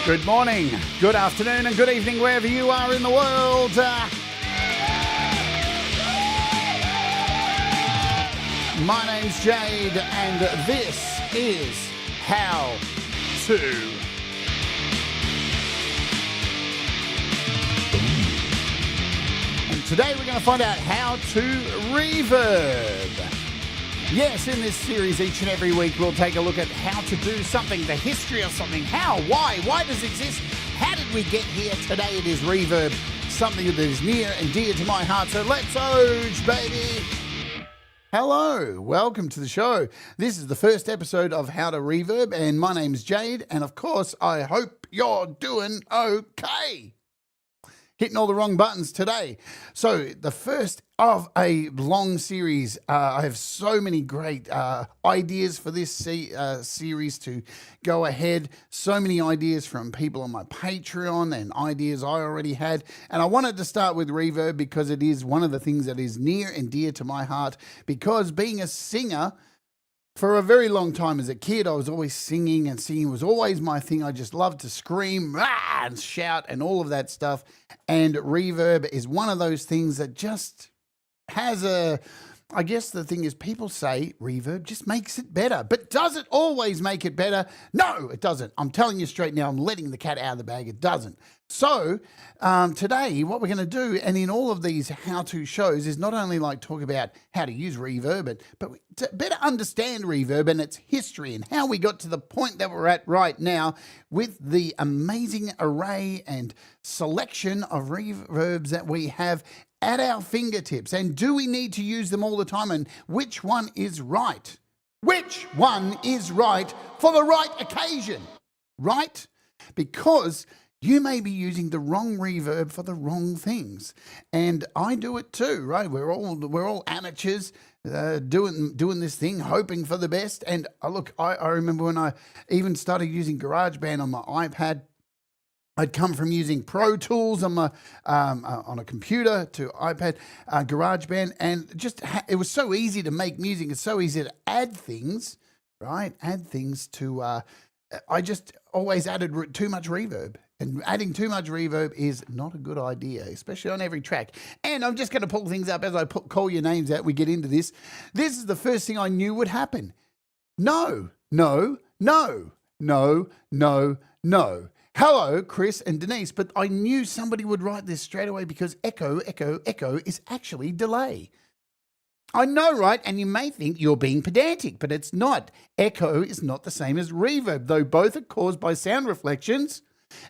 Good morning, good afternoon, and good evening wherever you are in the world. My name's Jade, and this is How To. And today we're going to find out how to reverb. Yes, in this series, each and every week, we'll take a look at how to do something, the history of something, how, why does it exist, how did we get here? Today it is reverb, something that is near and dear to my heart, so let's oge, baby. Hello, welcome to the show. This is the first episode of How to Reverb, and my name's Jade, and of course, I hope you're doing okay. Hitting all the wrong buttons today. So the first of a long series. I have so many great ideas for this series to go ahead. So many ideas from people on my Patreon and ideas I already had. And I wanted to start with reverb because it is one of the things that is near and dear to my heart, because being a singer, for a very long time as a kid, I was always singing, and singing was always my thing. I just loved to scream and shout and all of that stuff. And reverb is one of those things that just has I guess the thing is, people say reverb just makes it better. But does it always make it better? No, it doesn't. I'm telling you straight now, I'm letting the cat out of the bag. It doesn't. So today, what we're going to do, and in all of these how-to shows, is not only like talk about how to use reverb, but to better understand reverb and its history and how we got to the point that we're at right now with the amazing array and selection of reverbs that we have at our fingertips. And do we need to use them all the time? And which one is right? Which one is right for the right occasion? Right? Because you may be using the wrong reverb for the wrong things, and I do it too, right? We're all amateurs doing this thing, hoping for the best. And look, I remember when I even started using GarageBand on my iPad. I'd come from using Pro Tools on my on a computer to iPad, GarageBand, and just it was so easy to make music. It's so easy to add things, right? Add things to. I just always added too much reverb. And adding too much reverb is not a good idea, especially on every track. And I'm just going to pull things up as I call your names out. We get into this. This is the first thing I knew would happen. No. Hello, Chris and Denise, but I knew somebody would write this straight away because echo is actually delay. I know, right? And you may think you're being pedantic, but it's not. Echo is not the same as reverb, though both are caused by sound reflections.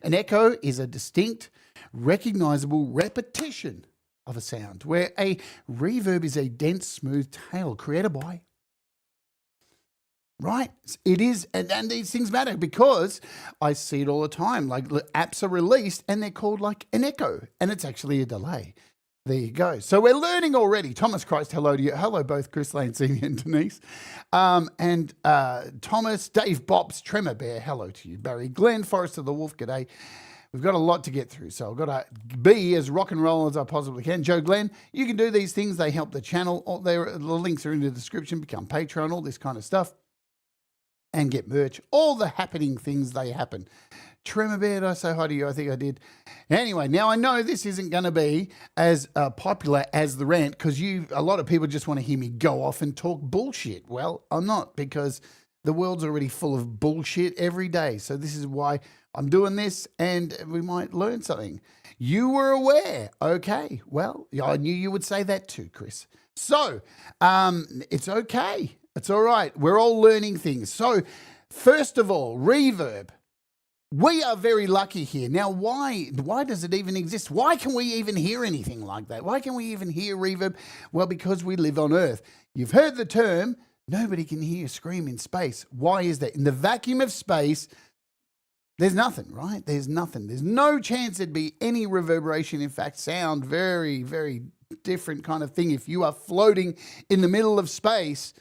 An echo is a distinct, recognizable repetition of a sound, where a reverb is a dense, smooth tail created by. Right? It is, and these things matter because I see it all the time. Like apps are released and they're called like an echo, and it's actually a delay. There you go. So we're learning already. Thomas Christ, hello to you. Hello, both Chris Lane Senior and Denise. And Thomas, Dave Bobs, Tremor Bear, hello to you. Barry Glenn, Forrest of the Wolf, g'day. We've got a lot to get through, so I've got to be as rock and roll as I possibly can. Joe Glenn, you can do these things. They help the channel. The links are in the description. Become Patreon, all this kind of stuff. And get merch. All the happening things, they happen. Tremor Bear, did I say hi to you? I think I did. Anyway, now I know this isn't going to be as popular as the rant because a lot of people just want to hear me go off and talk bullshit. Well, I'm not, because the world's already full of bullshit every day. So this is why I'm doing this, and we might learn something. You were aware. Okay. Well, I knew you would say that too, Chris. So it's okay. It's all right. We're all learning things. So first of all, reverb. We are very lucky here. Now, why does it even exist? Why can we even hear anything like that? Why can we even hear reverb? Well, because we live on Earth. You've heard the term, nobody can hear you scream in space. Why is that? In the vacuum of space, there's nothing, right? There's nothing. There's no chance there'd be any reverberation. In fact, sound, very, very different kind of thing. If you are floating in the middle of space,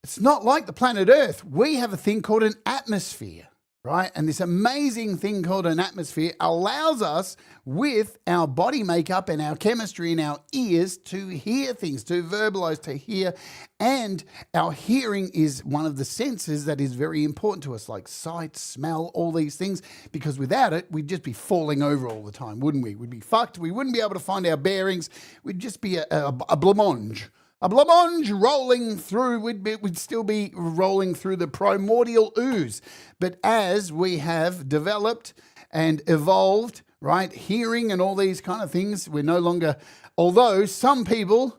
it's not like the planet Earth. We have a thing called an atmosphere, right? And this amazing thing called an atmosphere allows us, with our body makeup and our chemistry in our ears, to hear things, to verbalize, to hear. And our hearing is one of the senses that is very important to us, like sight, smell, all these things, because without it, we'd just be falling over all the time, wouldn't we? We'd be fucked. We wouldn't be able to find our bearings. We'd just be a blancmange. A blancmange rolling through, we'd still be rolling through the primordial ooze. But as we have developed and evolved, right, hearing and all these kind of things, we're no longer, although some people,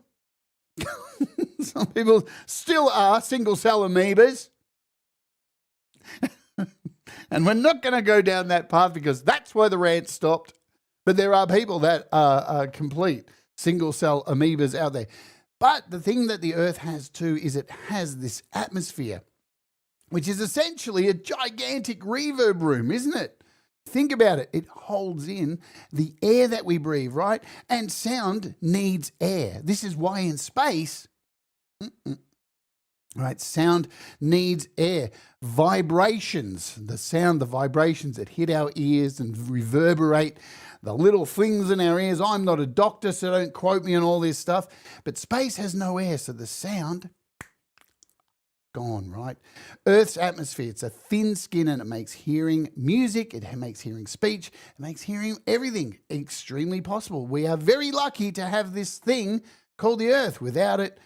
some people still are single-cell amoebas. And we're not going to go down that path because that's where the rant stopped. But there are people that are complete single-cell amoebas out there. But the thing that the Earth has too is it has this atmosphere, which is essentially a gigantic reverb room, isn't it? Think about it. It holds in the air that we breathe, right? And sound needs air. This is why in space, right, sound needs air. Vibrations, the sound, the vibrations that hit our ears and reverberate, the little things in our ears. I'm not a doctor, so don't quote me on all this stuff. But space has no air, so the sound, gone, right? Earth's atmosphere, it's a thin skin and it makes hearing music, it makes hearing speech, it makes hearing everything extremely possible. We are very lucky to have this thing called the Earth. Without it,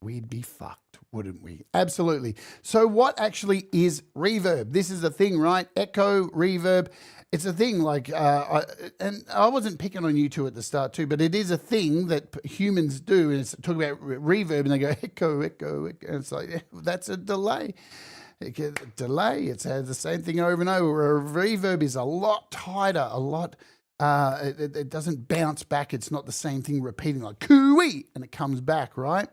we'd be fucked, wouldn't we? Absolutely. So what actually is reverb? This is a thing, right? Echo, reverb. It's a thing like, and I wasn't picking on you two at the start too, but it is a thing that humans do. And it's talking about reverb and they go echo, echo, echo. And it's like, yeah, that's a delay. It's the same thing over and over. A reverb is a lot tighter, a lot, it doesn't bounce back. It's not the same thing repeating like cooey and it comes back, right?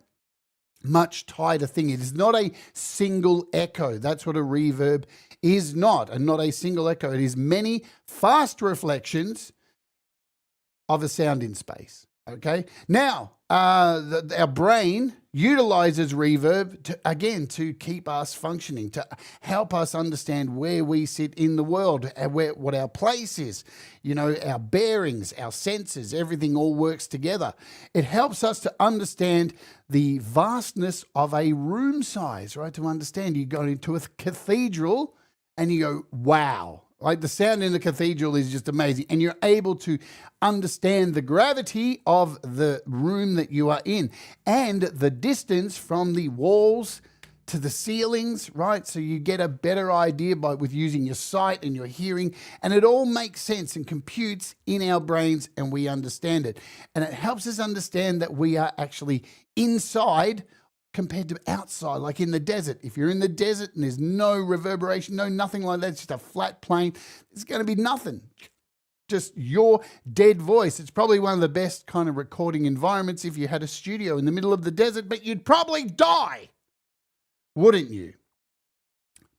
Much tighter thing. It is not a single echo. That's what a reverb is not, and not a single echo. It is many fast reflections of a sound in space. Okay. Now, our brain utilizes reverb to keep us functioning, to help us understand where we sit in the world, what our place is, our bearings, our senses, everything all works together. It helps us to understand the vastness of a room size, right? To understand, you go into a cathedral and you go, wow. Like the sound in the cathedral is just amazing. And you're able to understand the gravity of the room that you are in and the distance from the walls to the ceilings, right? So you get a better idea with using your sight and your hearing, and it all makes sense and computes in our brains and we understand it. And it helps us understand that we are actually inside compared to outside, like in the desert. If you're in the desert and there's no reverberation, no nothing like that, it's just a flat plain, there's going to be nothing. Just your dead voice. It's probably one of the best kind of recording environments if you had a studio in the middle of the desert, but you'd probably die, wouldn't you?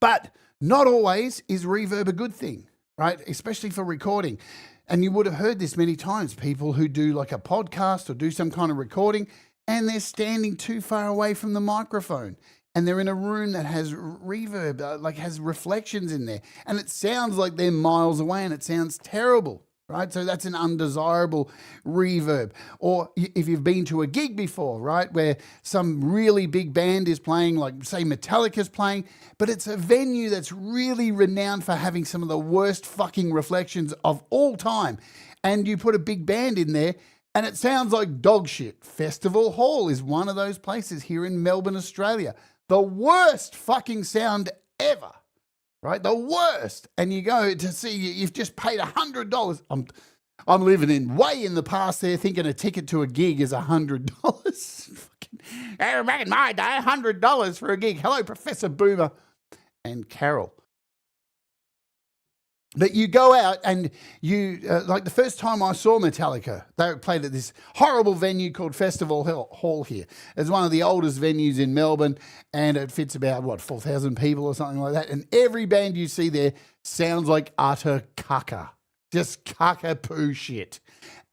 But not always is reverb a good thing, right? Especially for recording. And you would have heard this many times, people who do like a podcast or do some kind of recording, and they're standing too far away from the microphone and they're in a room that has reverb, has reflections in there. And it sounds like they're miles away and it sounds terrible, right? So that's an undesirable reverb. Or if you've been to a gig before, right, where some really big band is playing, like say Metallica's playing, but it's a venue that's really renowned for having some of the worst fucking reflections of all time. And you put a big band in there, and it sounds like dog shit. Festival Hall is one of those places here in Melbourne, Australia. The worst fucking sound ever, right? The worst. And you go to see, you've just paid $100. I'm living way in the past there, thinking a ticket to a gig is $100. Back in my day, $100 for a gig. Hello, Professor Boomer and Carol. But you go out and you, like the first time I saw Metallica, they played at this horrible venue called Festival Hall here. It's one of the oldest venues in Melbourne and it fits about, 4,000 people or something like that. And every band you see there sounds like utter caca, just caca poo shit.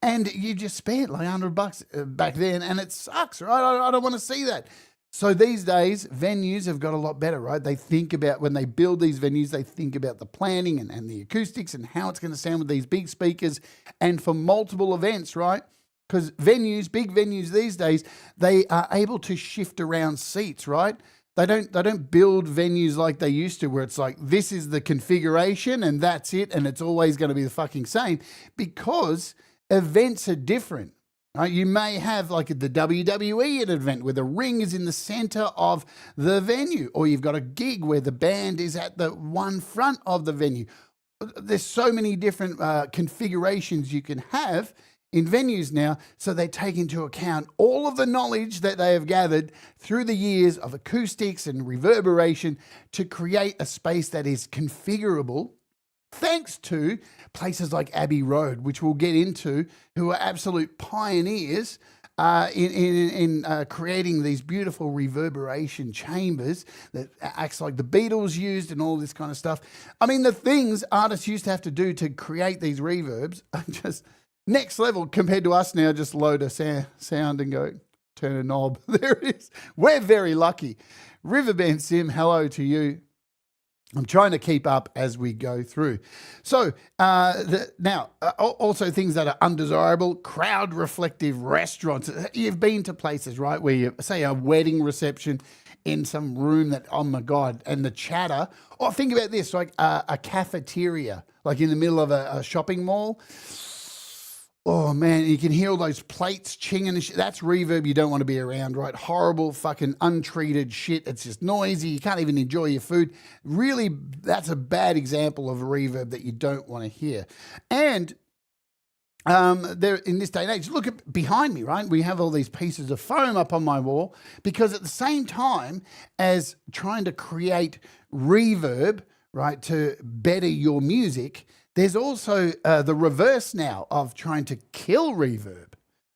And you just spent like $100 back then and it sucks, right? I don't want to see that. So these days, venues have got a lot better, right? They think about, when they build these venues, they think about the planning and the acoustics and how it's going to sound with these big speakers and for multiple events, right? Because venues, big venues these days, they are able to shift around seats, right? They don't build venues like they used to, where it's like, this is the configuration and that's it, and it's always going to be the fucking same, because events are different. Right? You may have, like at the WWE, an event where the ring is in the center of the venue, or you've got a gig where the band is at the one front of the venue. There's so many different configurations you can have in venues now, so they take into account all of the knowledge that they have gathered through the years of acoustics and reverberation to create a space that is configurable, thanks to places like Abbey Road, which we'll get into, who are absolute pioneers in creating these beautiful reverberation chambers that acts like the Beatles used and all this kind of stuff. I mean, the things artists used to have to do to create these reverbs are just next level compared to us now. Just load a sound and go, turn a knob. There it is. We're very lucky. Riverband Sim, hello to you. I'm trying to keep up as we go through. So also things that are undesirable, crowd reflective restaurants. You've been to places, right, where you say a wedding reception in some room that, oh my God, and the chatter. Or think about this, like a cafeteria, like in the middle of a shopping mall. Oh man, you can hear all those plates chinging and shit. That's reverb you don't want to be around, right? Horrible fucking untreated shit. It's just noisy. You can't even enjoy your food. Really, that's a bad example of a reverb that you don't want to hear. And there, in this day and age, look at behind me, right? We have all these pieces of foam up on my wall, because at the same time as trying to create reverb, right, to better your music, there's also the reverse now of trying to kill reverb,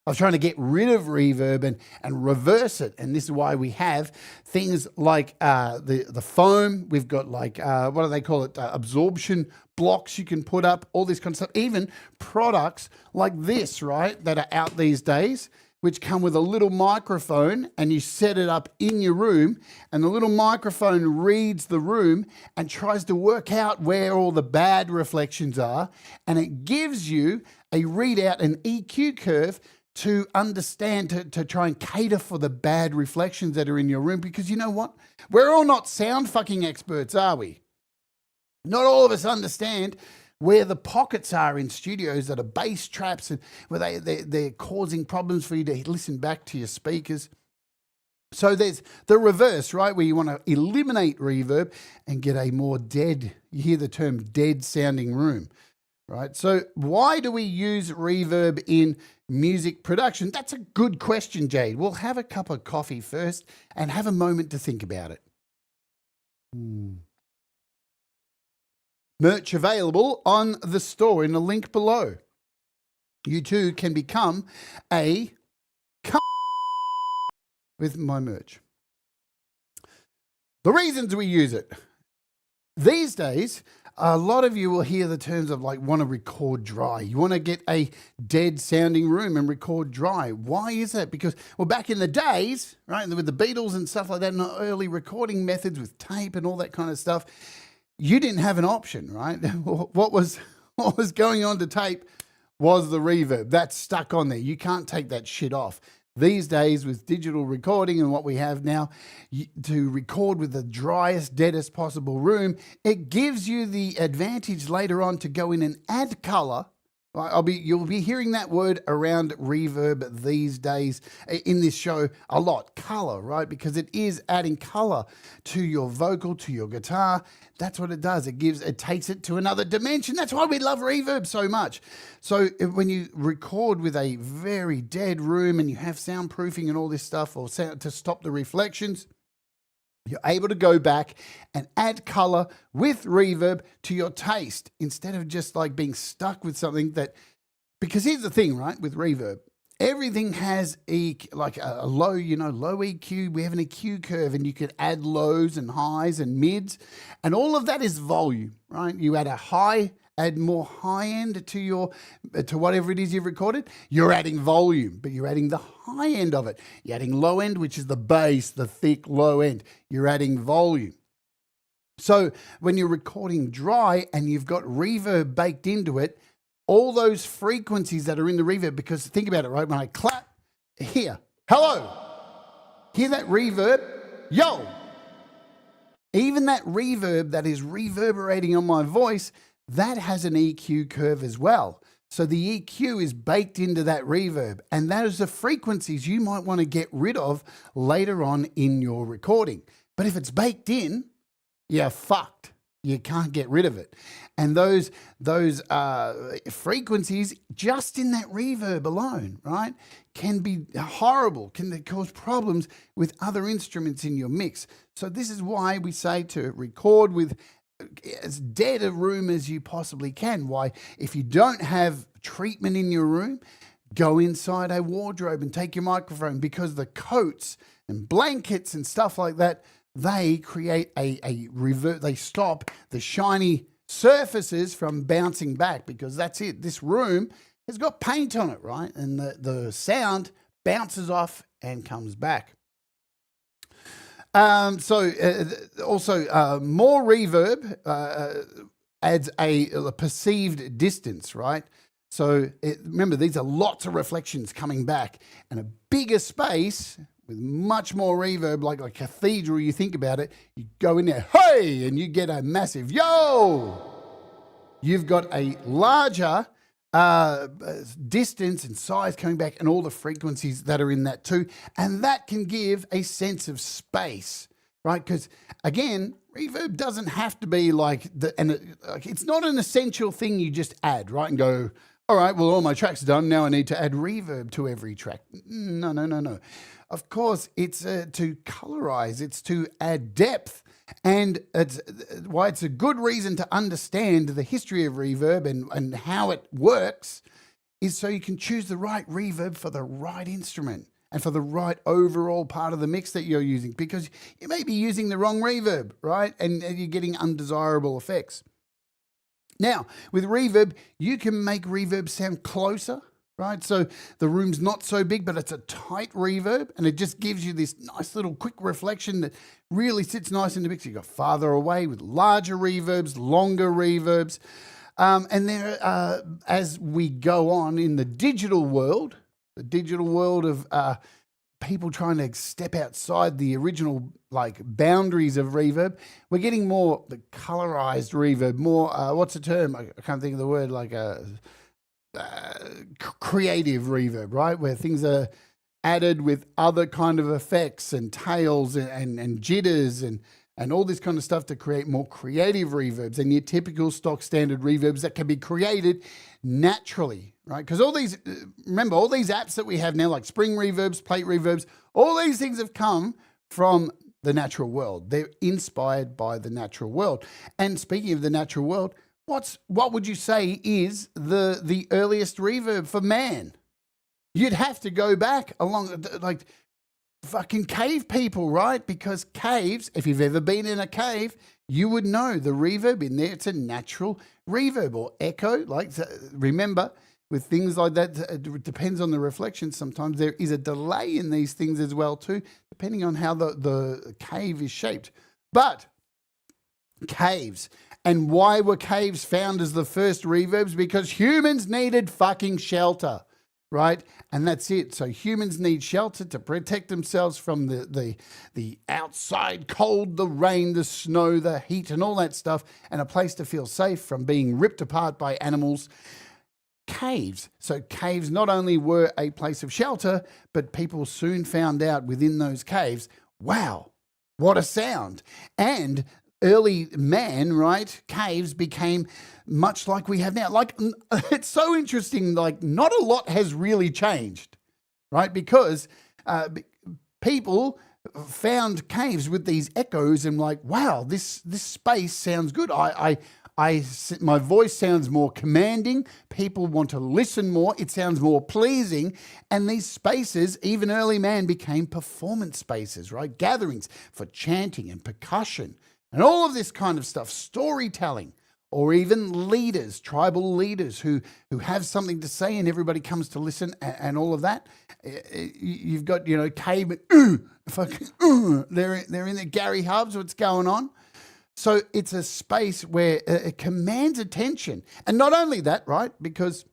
of trying to get rid of reverb and reverse it. And this is why we have things like the foam. We've got like, what do they call it? Absorption blocks you can put up, all this kind of stuff. Even products like this, right, that are out these days, which come with a little microphone, and you set it up in your room, and the little microphone reads the room and tries to work out where all the bad reflections are, and it gives you a readout, an EQ curve, to understand, to try and cater for the bad reflections that are in your room. Because you know what? We're all not sound fucking experts, are we? Not all of us understand where the pockets are in studios that are bass traps, and where they're causing problems for you to listen back to your speakers. So there's the reverse, right, where you want to eliminate reverb and get a more dead, you hear the term dead sounding room, right? So why do we use reverb in music production? That's a good question, Jade. We'll have a cup of coffee first and have a moment to think about it. Merch available on the store in the link below. You too can become a with my merch. The reasons we use it. These days, a lot of you will hear the terms of like want to record dry. You want to get a dead sounding room and record dry. Why is that? Because, well, back in the days, right, with the Beatles and stuff like that, and the early recording methods with tape and all that kind of stuff, you didn't have an option, right? What was going on to tape was the reverb. That's stuck on there. You can't take that shit off. These days, with digital recording and what we have now, to record with the driest, deadest possible room, it gives you the advantage later on to go in and add color. You'll be hearing that word around reverb these days in this show a lot. Color, right? Because it is adding color to your vocal, to your guitar. That's what it does. It takes it to another dimension. That's why we love reverb so much. So when you record with a very dead room and you have soundproofing and all this stuff, or sound to stop the reflections, you're able to go back and add color with reverb to your taste, instead of just like being stuck with something that, because here's the thing, right, with reverb, everything has a low, low EQ. We have an EQ curve, and you could add lows and highs and mids, and all of that is volume, right? You add a high add more high end to whatever it is you've recorded, you're adding volume, but you're adding the high end of it. You're adding low end, which is the bass, the thick low end. You're adding volume. So when you're recording dry and you've got reverb baked into it, all those frequencies that are in the reverb, because think about it, right? When I clap here, hello, hear that reverb? Yo! Even that reverb that is reverberating on my voice, that has an EQ curve as well. So the EQ is baked into that reverb, and that is the frequencies you might want to get rid of later on in your recording. But if it's baked in, you're fucked. You can't get rid of it. And those frequencies just in that reverb alone, right, can be horrible, can cause problems with other instruments in your mix. So this is why we say to record with as dead a room as you possibly can. Why? If you don't have treatment in your room, go inside a wardrobe and take your microphone, because the coats and blankets and stuff like that, they create a reverb. They stop the shiny surfaces from bouncing back, because that's it. This room has got paint on it, right? And the sound bounces off and comes back. Also, more reverb adds a perceived distance, right? So remember, these are lots of reflections coming back, and a bigger space with much more reverb, like a cathedral. You think about it, you go in there, hey, and you get a massive yo. You've got a larger distance and size coming back, and all the frequencies that are in that too. And that can give a sense of space, right? Because again, reverb doesn't have to be it's not an essential thing you just add, right? And go, all right, well, all my tracks are done. Now I need to add reverb to every track. No. Of course, it's to colorize, it's to add depth. And it's why it's a good reason to understand the history of reverb and how it works, is so you can choose the right reverb for the right instrument and for the right overall part of the mix that you're using, because you may be using the wrong reverb, right? And you're getting undesirable effects. Now, with reverb, you can make reverb sound closer, right? So the room's not so big, but it's a tight reverb, and it just gives you this nice little quick reflection that really sits nice in the mix. You got farther away with larger reverbs, longer reverbs. And there, as we go on in the digital world of people trying to step outside the original boundaries of reverb, we're getting more the colorized reverb, more, what's the term? I can't think of the word, creative reverb, right? Where things are added with other kind of effects and tails and jitters and all this kind of stuff to create more creative reverbs than your typical stock standard reverbs that can be created naturally, right? Because all these apps that we have now, like spring reverbs, plate reverbs, all these things have come from the natural world. They're inspired by the natural world. And speaking of the natural world, what would you say is the earliest reverb for man? You'd have to go back along fucking cave people, right? Because caves, if you've ever been in a cave, you would know the reverb in there. It's a natural reverb or echo. Remember, with things like that, it depends on the reflection. Sometimes there is a delay in these things as well too, depending on how the cave is shaped. But caves. And why were caves found as the first reverbs? Because humans needed fucking shelter, right? And that's it. So humans need shelter to protect themselves from the outside cold, the rain, the snow, the heat, and all that stuff, and a place to feel safe from being ripped apart by animals. Caves. So caves not only were a place of shelter, but people soon found out within those caves, wow, what a sound. And early man, right, caves became much like we have now. It's so interesting, not a lot has really changed, right? Because people found caves with these echoes and wow, this space sounds good. My voice sounds more commanding. People want to listen more. It sounds more pleasing. And these spaces, even early man, became performance spaces, right? Gatherings for chanting and percussion and all of this kind of stuff, storytelling. or even leaders, tribal leaders who have something to say and everybody comes to listen and all of that. You've got, cave, they're in the Gary Hubs, what's going on? So it's a space where it commands attention. And not only that, right, because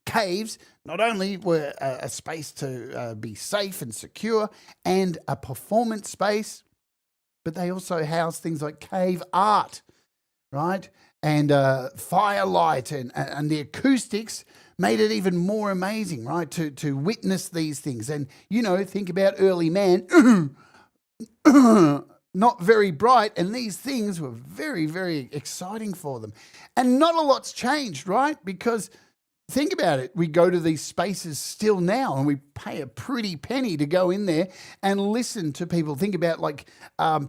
caves not only were a space to be safe and secure and a performance space, but they also house things like cave art, right? And firelight and the acoustics made it even more amazing, right? To witness these things. And, think about early man, not very bright, and these things were very, very exciting for them. And not a lot's changed, right? Because think about it. We go to these spaces still now and we pay a pretty penny to go in there and listen to people. Think about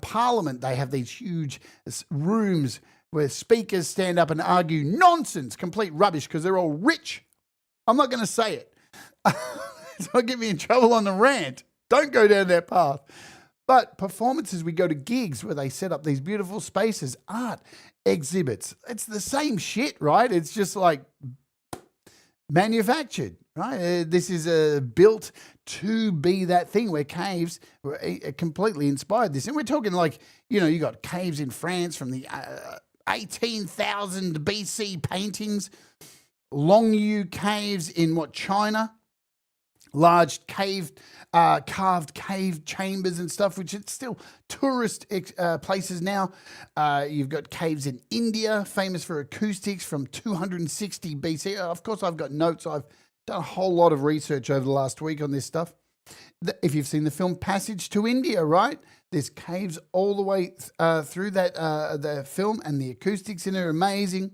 Parliament. They have these huge rooms where speakers stand up and argue nonsense, complete rubbish, because they're all rich. I'm not going to say it. It'll get me in trouble on the rant. Don't go down that path. But performances, we go to gigs where they set up these beautiful spaces, art exhibits. It's the same shit, right? It's just like manufactured, right? This is built to be that thing where caves were completely inspired this. And we're talking you got caves in France from the 18,000 BC paintings, Longyu caves in China, large carved cave chambers and stuff, which it's still tourist places now. You've got caves in India, famous for acoustics from 260 BC. Of course, I've got notes. I've done a whole lot of research over the last week on this stuff. If you've seen the film Passage to India, right? There's caves all the way through the film, and the acoustics in it are amazing.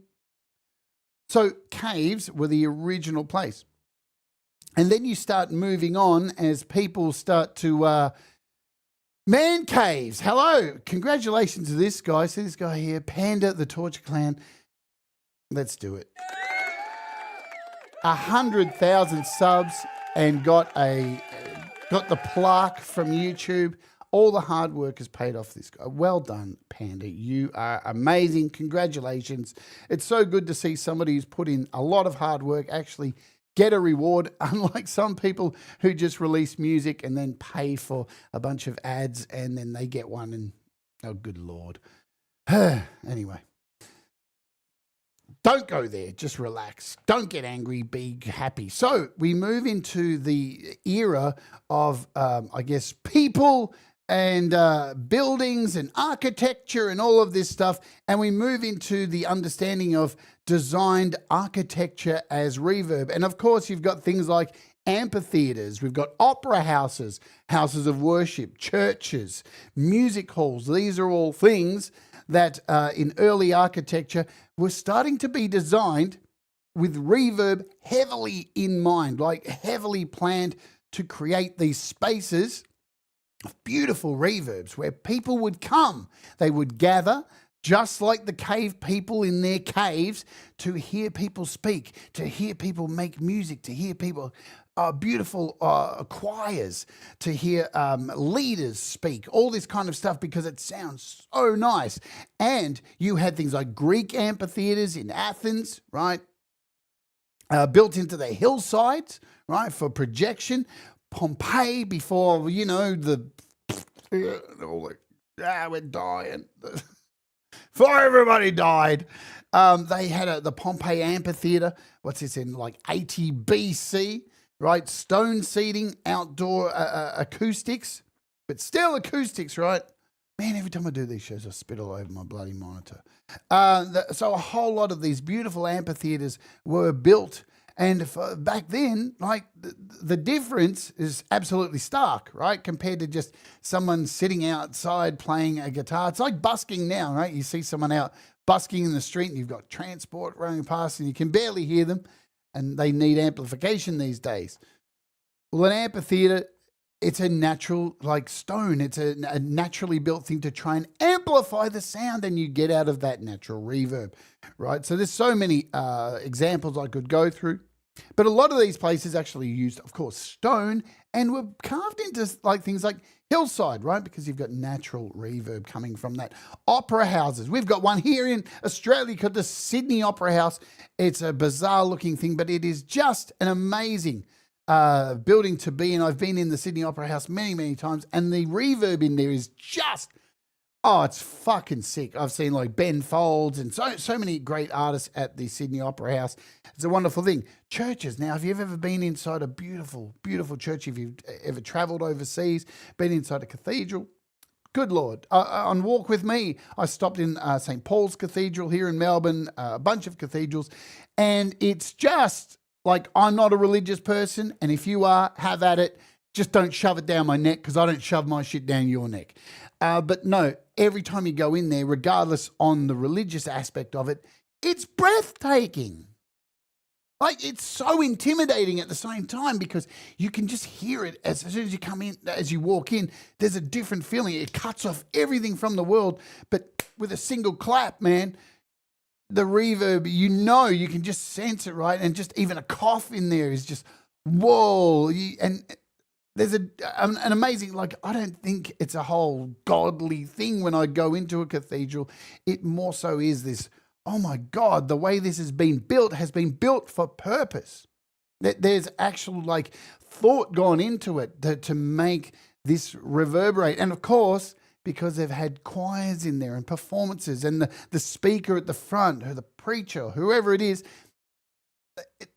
So caves were the original place. And then you start moving on as people start to man caves. Hello. Congratulations to this guy. See this guy here, Panda the Torture Clan. Let's do it. 100,000 subs and got the plaque from YouTube. All the hard work has paid off this guy. Well done, Panda. You are amazing. Congratulations. It's so good to see somebody who's put in a lot of hard work actually get a reward, unlike some people who just release music and then pay for a bunch of ads and then they get one and, oh, good Lord. Anyway. Don't go there. Just relax. Don't get angry. Be happy. So we move into the era of, people and buildings and architecture and all of this stuff. And we move into the understanding of designed architecture as reverb. And of course, you've got things like amphitheaters. We've got opera houses, houses of worship, churches, music halls. These are all things that in early architecture were starting to be designed with reverb heavily in mind, like heavily planned to create these spaces of beautiful reverbs where people would come. They would gather, just like the cave people in their caves, to hear people speak, to hear people make music, to hear people, beautiful choirs, to hear leaders speak, all this kind of stuff, because it sounds so nice. And you had things like Greek amphitheaters in Athens, right? Built into the hillsides, right, for projection. Pompeii before, we're dying. Before everybody died, they had the Pompeii amphitheater. What's this in 80 BC, right? Stone seating, outdoor acoustics, but still acoustics, right? Man, every time I do these shows, I spit all over my bloody monitor. So a whole lot of these beautiful amphitheaters were built. And back then, the difference is absolutely stark, right? Compared to just someone sitting outside playing a guitar. It's like busking now, right? You see someone out busking in the street and you've got transport running past and you can barely hear them, and they need amplification these days. Well, an amphitheater, it's a natural, stone. It's a naturally built thing to try and amplify the sound, and you get out of that natural reverb, right? So there's so many examples I could go through. But a lot of these places actually used, of course, stone and were carved into like things like hillside, right? Because you've got natural reverb coming from that. Opera houses. We've got one here in Australia called the Sydney Opera House. It's a bizarre looking thing, but it is just an amazing building to be in. I've been in the Sydney Opera House many, many times, and the reverb in there is just, oh, it's fucking sick. I've seen like Ben Folds and so many great artists at the Sydney Opera House. It's a wonderful thing. Churches. Now, if you've ever been inside a beautiful, beautiful church, if you've ever travelled overseas, been inside a cathedral, good Lord. On Walk With Me, I stopped in St. Paul's Cathedral here in Melbourne, a bunch of cathedrals, and it's just like, I'm not a religious person, and if you are, have at it. Just don't shove it down my neck, because I don't shove my shit down your neck. But no, every time you go in there, regardless on the religious aspect of it, it's breathtaking. Like, it's so intimidating at the same time, because you can just hear it as soon as you come in, as you walk in. There's a different feeling. It cuts off everything from the world, but with a single clap, man. The reverb, you can just sense it, right? And just even a cough in there is just, whoa. And there's an amazing, like, I don't think it's a whole godly thing when I go into a cathedral. It more so is this, oh my God, the way this has been built for purpose. That there's actual like thought gone into it to make this reverberate. And of course, because they've had choirs in there and performances, and the speaker at the front, or the preacher, whoever it is,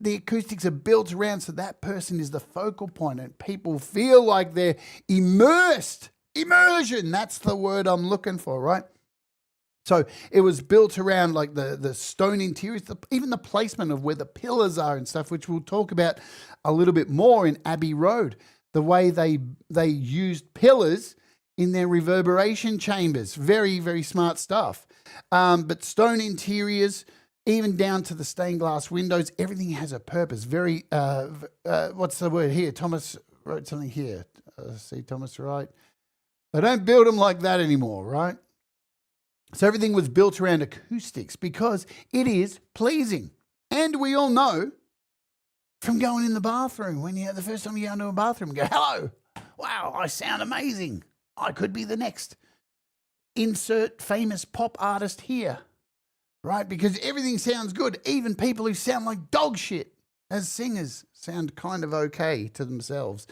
the acoustics are built around so that person is the focal point, and people feel like they're immersed. Immersion, that's the word I'm looking for, right? So it was built around like the stone interiors, even the placement of where the pillars are and stuff, which we'll talk about a little bit more in Abbey Road, the way they used pillars in their reverberation chambers. Very, very smart stuff. But stone interiors, even down to the stained glass windows, everything has a purpose. Very, what's the word here? Thomas wrote something here. See Thomas right? They don't build them like that anymore, right? So everything was built around acoustics because it is pleasing. And we all know from going in the bathroom, when the first time you go into a bathroom and go, hello, wow, I sound amazing. I could be the next insert famous pop artist here, right? Because everything sounds good. Even people who sound like dog shit as singers sound kind of okay to themselves.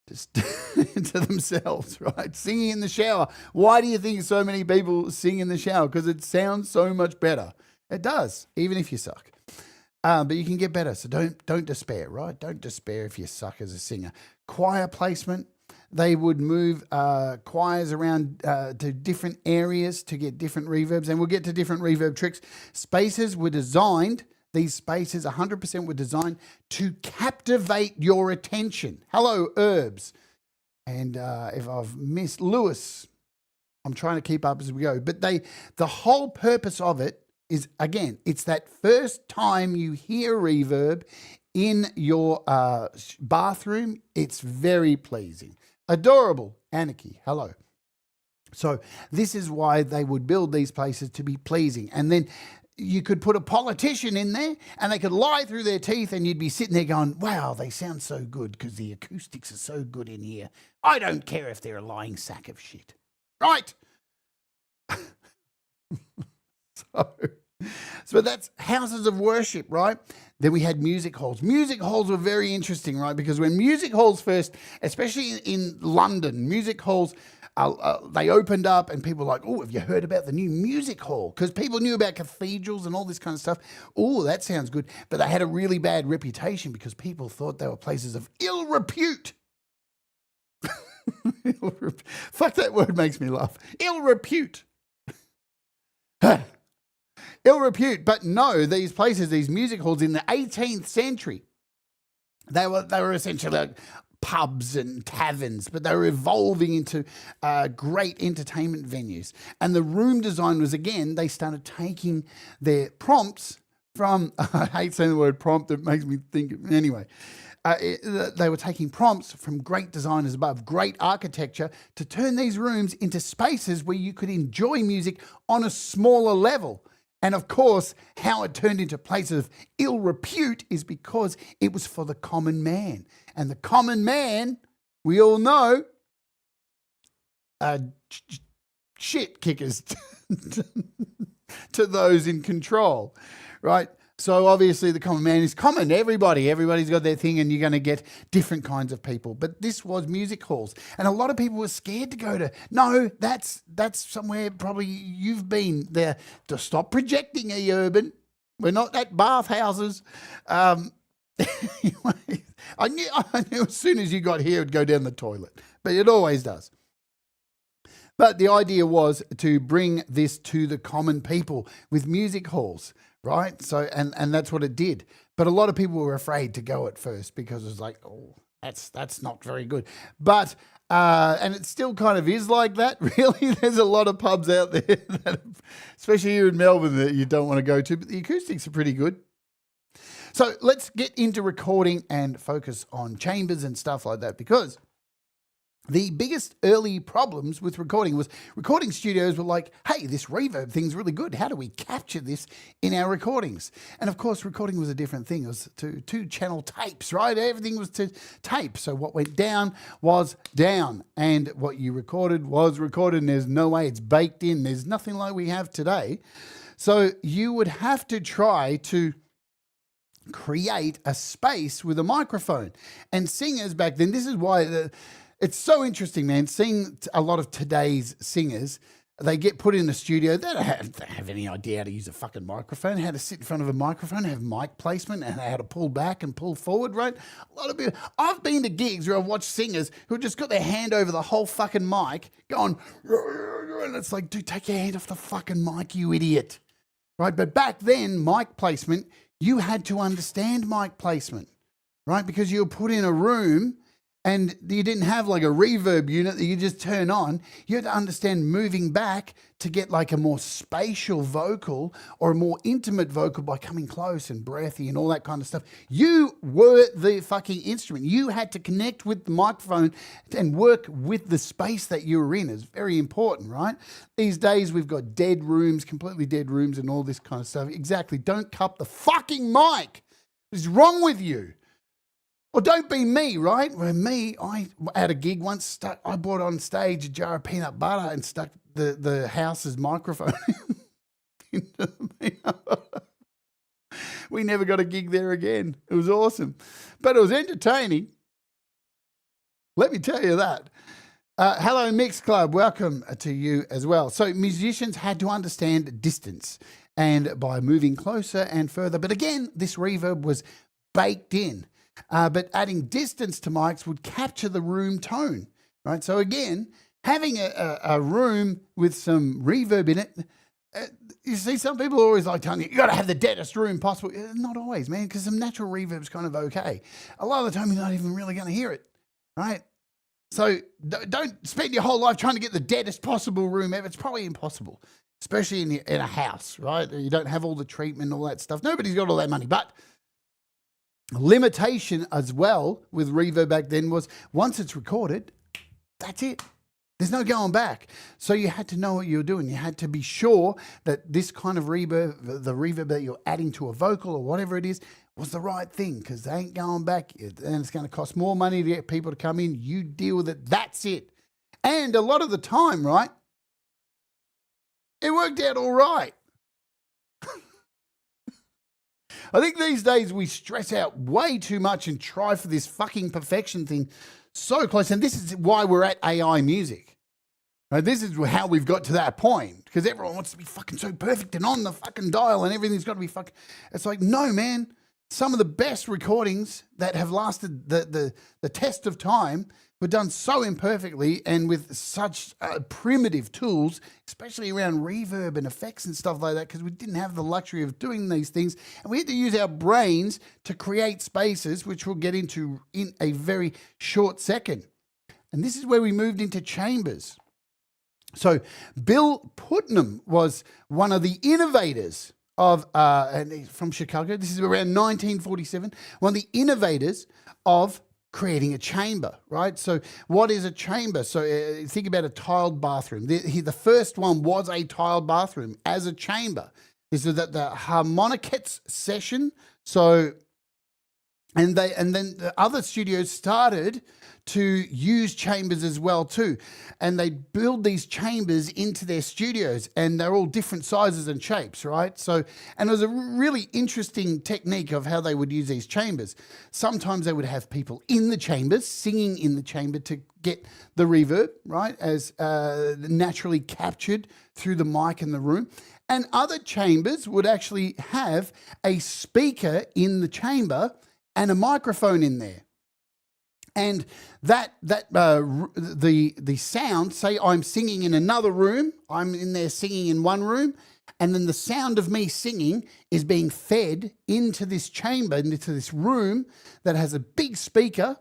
Just to themselves, right? Singing in the shower. Why do you think so many people sing in the shower? Because it sounds so much better. It does, even if you suck. But you can get better, so don't despair, right? Don't despair if you suck as a singer. Choir placement. They would move choirs around to different areas to get different reverbs, and we'll get to different reverb tricks. Spaces were designed, these spaces 100% were designed to captivate your attention. Hello, Herbs. And if I've missed Lewis, I'm trying to keep up as we go. But the whole purpose of it is, again, it's that first time you hear reverb in your bathroom, it's very pleasing. Adorable. Anarchy. Hello. So this is why they would build these places to be pleasing. And then you could put a politician in there and they could lie through their teeth and you'd be sitting there going, wow, they sound so good because the acoustics are so good in here. I don't care if they're a lying sack of shit. Right. So that's houses of worship, right? Then we had music halls. Music halls were very interesting, right? Because when music halls first, especially in London, music halls, they opened up and people were like, oh, have you heard about the new music hall? Because people knew about cathedrals and all this kind of stuff. Oh, that sounds good. But they had a really bad reputation because people thought they were places of ill repute. Fuck, that word makes me laugh. Ill repute. Ill repute. But no, these places, these music halls in the 18th century, they were essentially like pubs and taverns, but they were evolving into great entertainment venues. And the room design was, again, they started taking their prompts from, I hate saying the word prompt, it makes me think, anyway. They were taking prompts from great designers above, great architecture, to turn these rooms into spaces where you could enjoy music on a smaller level. And of course, how it turned into places of ill repute is because it was for the common man. And the common man, we all know, are shit kickers to those in control, right? So obviously the common man is common. Everybody's got their thing, and you're going to get different kinds of people. But this was music halls, and a lot of people were scared to go to. No, that's somewhere probably you've been there. To stop projecting, urban. We're not at bathhouses. Anyway, I knew as soon as you got here, it'd go down the toilet, but it always does. But the idea was to bring this to the common people with music halls, right? So, and that's what it did. But a lot of people were afraid to go at first because it was like, oh, that's not very good. But, and it still kind of is like that, really. There's a lot of pubs out there, especially here in Melbourne, that you don't want to go to, but the acoustics are pretty good. So let's get into recording and focus on chambers and stuff like that, because the biggest early problems with recording was recording studios were like, hey, this reverb thing's really good. How do we capture this in our recordings? And of course, recording was a different thing. It was two-channel tapes, right? Everything was to tape. So what went down was down, and what you recorded was recorded, and there's no way it's baked in. There's nothing like we have today. So you would have to try to create a space with a microphone. And singers back then, this is why it's so interesting, man. Seeing a lot of today's singers, they get put in a studio. They don't have any idea how to use a fucking microphone, how to sit in front of a microphone, have mic placement, and how to pull back and pull forward, right? A lot of people. I've been to gigs where I've watched singers who just got their hand over the whole fucking mic going, and it's like, dude, take your hand off the fucking mic, you idiot. Right? But back then, mic placement, you had to understand mic placement, right? Because you were put in a room and you didn't have like a reverb unit that you just turn on. You had to understand moving back to get like a more spatial vocal or a more intimate vocal by coming close and breathy and all that kind of stuff. You were the fucking instrument. You had to connect with the microphone and work with the space that you were in. It's very important, right? These days we've got dead rooms, completely dead rooms and all this kind of stuff. Exactly. Don't cup the fucking mic. What is wrong with you? Or don't be me, right? I at a gig once, I brought on stage a jar of peanut butter and stuck the house's microphone into the peanut butter. We never got a gig there again. It was awesome. But it was entertaining. Let me tell you that. Hello, Mix Club. Welcome to you as well. So musicians had to understand distance and by moving closer and further. But again, this reverb was baked in. But adding distance to mics would capture the room tone, right? So again, having a room with some reverb in it, you see, some people are always like telling you got to have the deadest room possible. Not always, man, because some natural reverb's kind of okay. A lot of the time, you're not even really going to hear it, right? So don't spend your whole life trying to get the deadest possible room ever. It's probably impossible, especially in a house, right? You don't have all the treatment and all that stuff. Nobody's got all that money, but limitation as well with reverb back then was once it's recorded, that's it. There's no going back. So you had to know what you were doing. You had to be sure that this kind of reverb, the reverb that you're adding to a vocal or whatever it is, was the right thing, because they ain't going back. And it's going to cost more money to get people to come in. You deal with it. That's it. And a lot of the time, right, it worked out all right. I think these days we stress out way too much and try for this fucking perfection thing so close. And this is why we're at AI music. Right? This is how we've got to that point, because everyone wants to be fucking so perfect and on the fucking dial and everything's got to be fucking. It's like, no, man. Some of the best recordings that have lasted the test of time were done so imperfectly and with such primitive tools, especially around reverb and effects and stuff like that, because we didn't have the luxury of doing these things. And we had to use our brains to create spaces, which we'll get into in a very short second. And this is where we moved into chambers. So Bill Putnam was one of the innovators of, and he's from Chicago. This is around 1947. One of the innovators of creating a chamber, right? So what is a chamber? So think about a tiled bathroom. The first one was a tiled bathroom as a chamber. This is the Harmonicets session. So, and then the other studios started to use chambers as well too, and they build these chambers into their studios, and they're all different sizes and shapes, right? So, and it was a really interesting technique of how they would use these chambers. Sometimes they would have people in the chambers singing in the chamber to get the reverb, right, as naturally captured through the mic in the room. And other chambers would actually have a speaker in the chamber and a microphone in there. And the sound, say I'm singing in another room, I'm in there singing in one room, and then the sound of me singing is being fed into this chamber, into this room that has a big speaker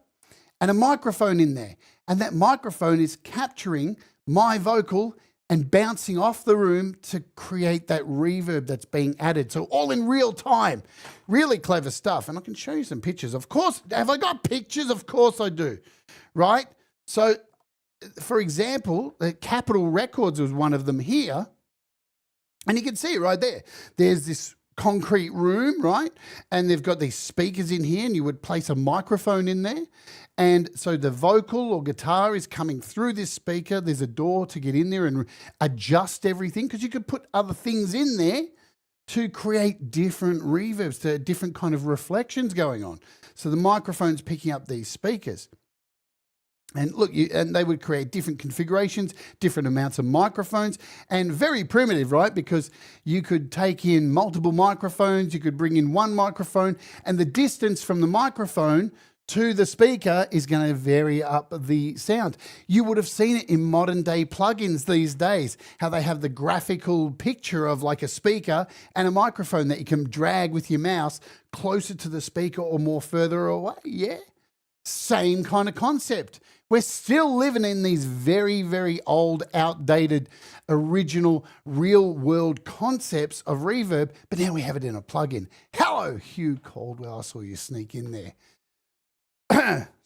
and a microphone in there. And that microphone is capturing my vocal and bouncing off the room to create that reverb that's being added. So all in real time. Really clever stuff. And I can show you some pictures. Of course, have I got pictures? Of course I do. Right? So, for example, Capitol Records was one of them here. And you can see it right there. There's this concrete room, right? And they've got these speakers in here, and you would place a microphone in there. And so the vocal or guitar is coming through this speaker. There's a door to get in there and adjust everything, because you could put other things in there to create different reverbs, to different kind of reflections going on. So the microphone's picking up these speakers. And look, and they would create different configurations, different amounts of microphones, and very primitive, right? Because you could take in multiple microphones, you could bring in one microphone, and the distance from the microphone to the speaker is going to vary up the sound. You would have seen it in modern day plugins these days, how they have the graphical picture of like a speaker and a microphone that you can drag with your mouse closer to the speaker or more further away. Yeah, same kind of concept. We're still living in these very, very old, outdated, original, real-world concepts of reverb, but now we have it in a plugin. Hello, Hugh Caldwell. I saw you sneak in there.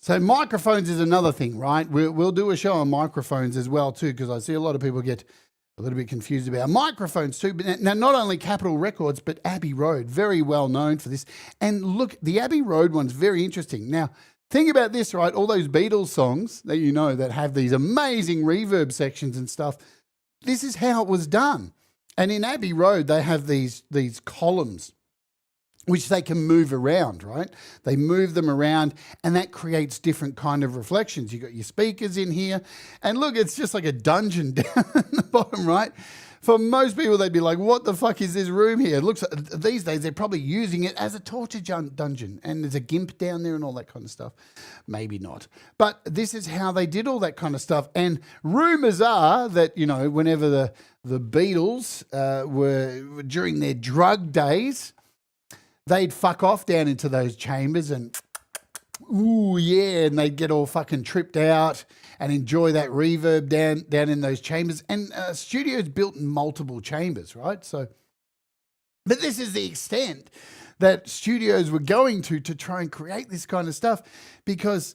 So microphones is another thing, right? We'll do a show on microphones as well too, because I see a lot of people get a little bit confused about microphones too. But now, not only Capitol Records, but Abbey Road, very well known for this. And look, the Abbey Road one's very interesting. Now, think about this, right? All those Beatles songs that you know that have these amazing reverb sections and stuff. This is how it was done. And in Abbey Road, they have these columns, which they can move around, right? They move them around, and that creates different kind of reflections. You got your speakers in here, and look, it's just like a dungeon down at the bottom, right? For most people, they'd be like, what the fuck is this room here? It looks these days, they're probably using it as a torture dungeon, and there's a gimp down there and all that kind of stuff. Maybe not. But this is how they did all that kind of stuff. And rumors are that, you know, whenever the Beatles were during their drug days, they'd fuck off down into those chambers and, ooh, yeah, and they'd get all fucking tripped out and enjoy that reverb down in those chambers. And studios built multiple chambers, right? So, but this is the extent that studios were going to try and create this kind of stuff, because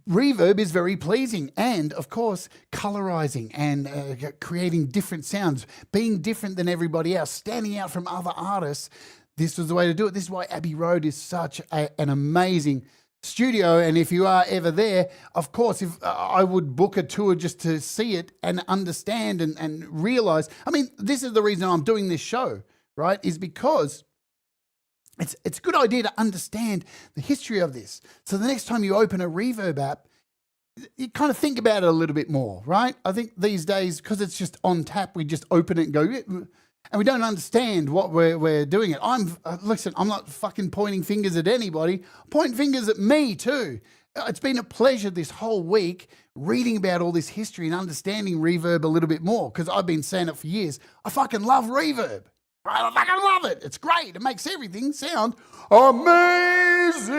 reverb is very pleasing, and of course colorizing and creating different sounds, being different than everybody else, standing out from other artists. This was the way to do it. This is why Abbey Road is such an amazing studio. And if you are ever there, of course, if I would book a tour just to see it and understand and realize. I mean, this is the reason I'm doing this show, right? Is because it's a good idea to understand the history of this. So the next time you open a Reverb app, you kind of think about it a little bit more, right? I think these days, because it's just on tap, we just open it and go, and we don't understand what we're doing it. Listen, I'm not fucking pointing fingers at anybody. Point fingers at me too. It's been a pleasure this whole week reading about all this history and understanding reverb a little bit more, because I've been saying it for years. I fucking love reverb. I fucking love it. It's great. It makes everything sound amazing.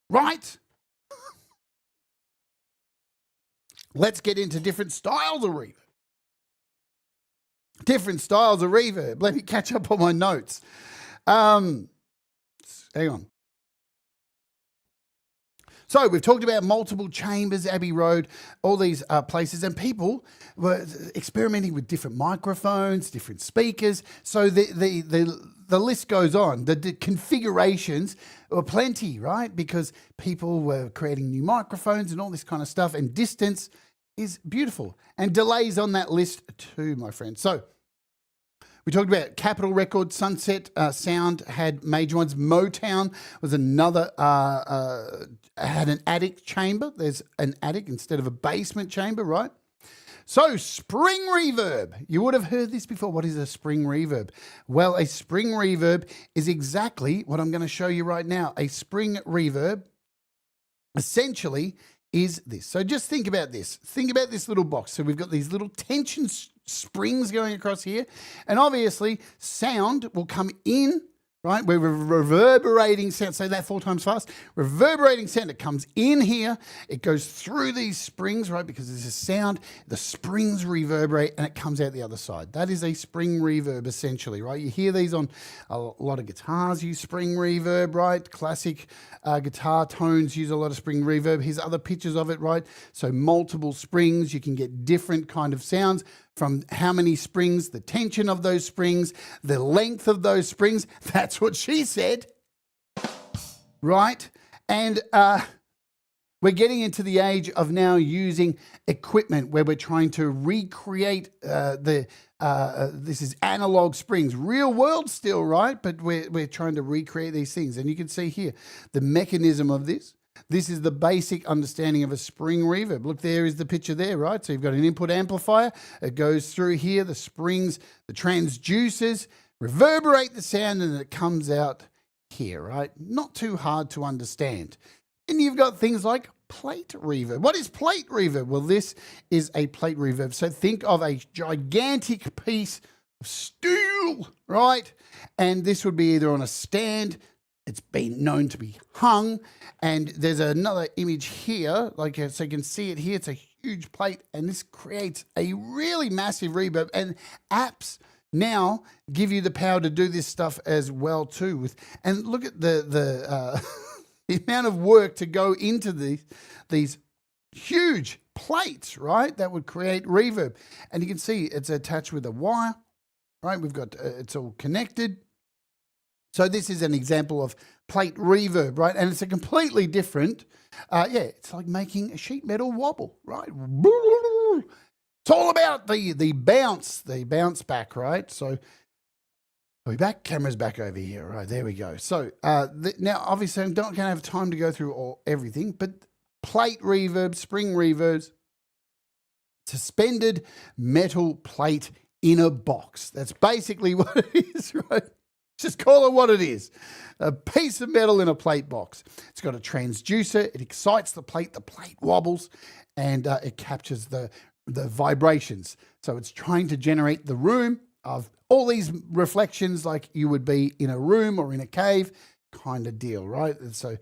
Right? Let's get into different styles of reverb. Different styles of reverb. Let me catch up on my notes. Hang on. So we've talked about multiple chambers, Abbey Road, all these places, and people were experimenting with different microphones, different speakers. So the list goes on. The configurations were plenty, right? Because people were creating new microphones and all this kind of stuff, and distance is beautiful. And delays on that list too, my friend. So we talked about Capitol Records, Sunset Sound had major ones. Motown was another, had an attic chamber. There's an attic instead of a basement chamber, right? So spring reverb. You would have heard this before. What is a spring reverb? Well, a spring reverb is exactly what I'm going to show you right now. A spring reverb essentially is this. So just think about this. Think about this little box. So we've got these little tension springs going across here, and obviously sound will come in, right? We're reverberating sound. Say that 4 times fast. Reverberating sound. It comes in here. It goes through these springs, right? Because there's a sound. The springs reverberate and it comes out the other side. That is a spring reverb essentially, right? You hear these on a lot of guitars use spring reverb, right? Classic guitar tones use a lot of spring reverb. Here's other pictures of it, right? So multiple springs. You can get different kind of sounds from how many springs, the tension of those springs, the length of those springs. That's what she said, right? And we're getting into the age of now using equipment where we're trying to recreate this is analog springs, real world still, right? But we're trying to recreate these things. And you can see here the mechanism of this. This is the basic understanding of a spring reverb. Look, there is the picture there, right? So you've got an input amplifier. It goes through here. The springs, the transducers, reverberate the sound, and it comes out here, right? Not too hard to understand. And you've got things like plate reverb. What is plate reverb? Well, this is a plate reverb. So think of a gigantic piece of steel, right? And this would be either on a stand. It's been known to be hung, and there's another image here, like so you can see it here. It's a huge plate, and this creates a really massive reverb. And apps now give you the power to do this stuff as well too. And look at the amount of work to go into these huge plates, right? That would create reverb, and you can see it's attached with a wire, right? We've got it's all connected. So this is an example of plate reverb, right? And it's a completely different, it's like making a sheet metal wobble, right? It's all about the bounce back, right? So are we back? Camera's back over here, right? There we go. So now, obviously, I'm not going to have time to go through everything, but plate reverb, spring reverbs, suspended metal plate in a box. That's basically what it is, right? Just call it what it is. A piece of metal in a plate box. It's got a transducer. It excites the plate wobbles, and it captures the vibrations. So it's trying to generate the room of all these reflections like you would be in a room or in a cave kind of deal, right? And so,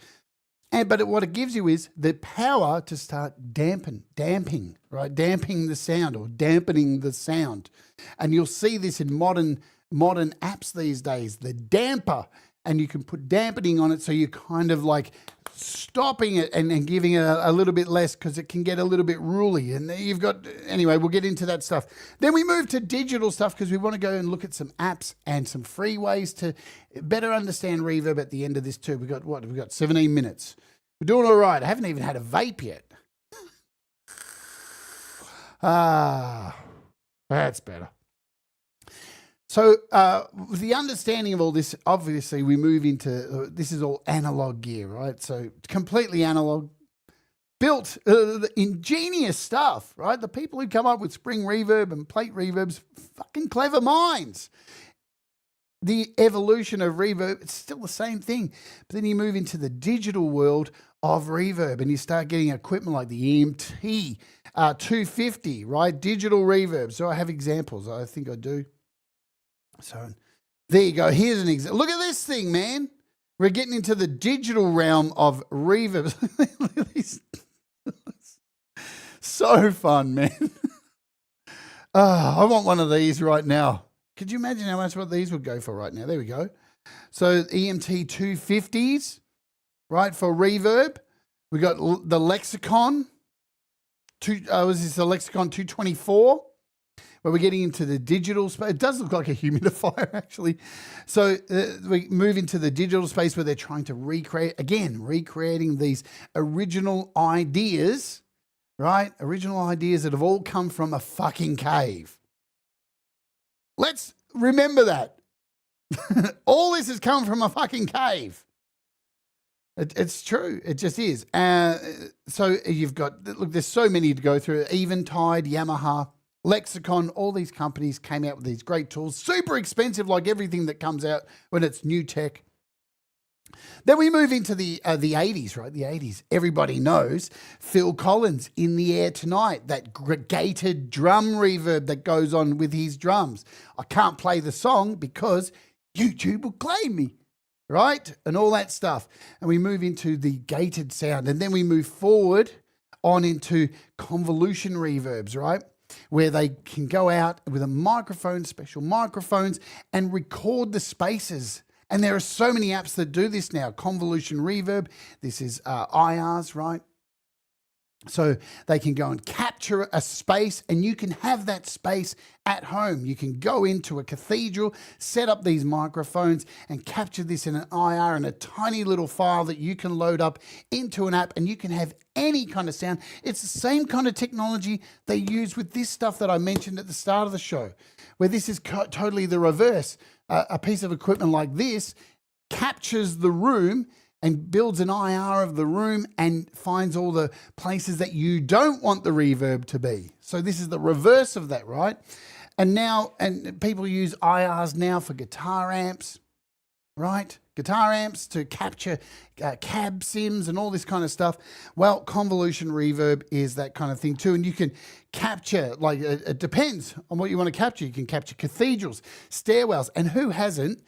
but what it gives you is the power to start damping, right? Damping the sound or dampening the sound. And you'll see this in modern apps these days, the damper, and you can put dampening on it so you're kind of like stopping it and giving it a little bit less because it can get a little bit ruly. And you've got, anyway, we'll get into that stuff. Then we move to digital stuff because we want to go and look at some apps and some free ways to better understand reverb at the end of this too. We've got 17 minutes. We're doing all right. I haven't even had a vape yet. That's better. So the understanding of all this, obviously we move into, this is all analog gear, right? So completely analog, built ingenious stuff, right? The people who come up with spring reverb and plate reverbs, fucking clever minds. The evolution of reverb, it's still the same thing. But then you move into the digital world of reverb and you start getting equipment like the EMT 250, right? Digital reverb. So I have examples. I think I do. So there you go. Here's an example. Look at this thing, man. We're getting into the digital realm of reverb. So fun, man. I want one of these right now. Could you imagine how much what these would go for right now? There we go. So EMT 250s, right, for reverb. We got the Lexicon. Was this the Lexicon 224? Where we're getting into the digital space. It does look like a humidifier, actually. So we move into the digital space where they're trying to recreating these original ideas, right? Original ideas that have all come from a fucking cave. Let's remember that. All this has come from a fucking cave. It's true. It just is. So you've got, look, there's so many to go through. Eventide, Yamaha, Lexicon, all these companies came out with these great tools. Super expensive, like everything that comes out when it's new tech. Then we move into the 80s, right? The 80s. Everybody knows Phil Collins, In the Air Tonight, that gated drum reverb that goes on with his drums. I can't play the song because YouTube will claim me, right? And all that stuff. And we move into the gated sound. And then we move forward on into convolution reverbs, right? Where they can go out with a microphone, special microphones, and record the spaces. And there are so many apps that do this now. Convolution reverb. This is IRs, right? So they can go and capture a space, and you can have that space at home. You can go into a cathedral, set up these microphones, and capture this in an IR in a tiny little file that you can load up into an app, and you can have any kind of sound. It's the same kind of technology they use with this stuff that I mentioned at the start of the show, where this is totally the reverse. A piece of equipment like this captures the room and builds an IR of the room and finds all the places that you don't want the reverb to be. So this is the reverse of that, right? And people use IRs now for guitar amps, right? Guitar amps to capture cab sims and all this kind of stuff. Well, convolution reverb is that kind of thing too. And you can capture, like, it depends on what you want to capture. You can capture cathedrals, stairwells, and who hasn't,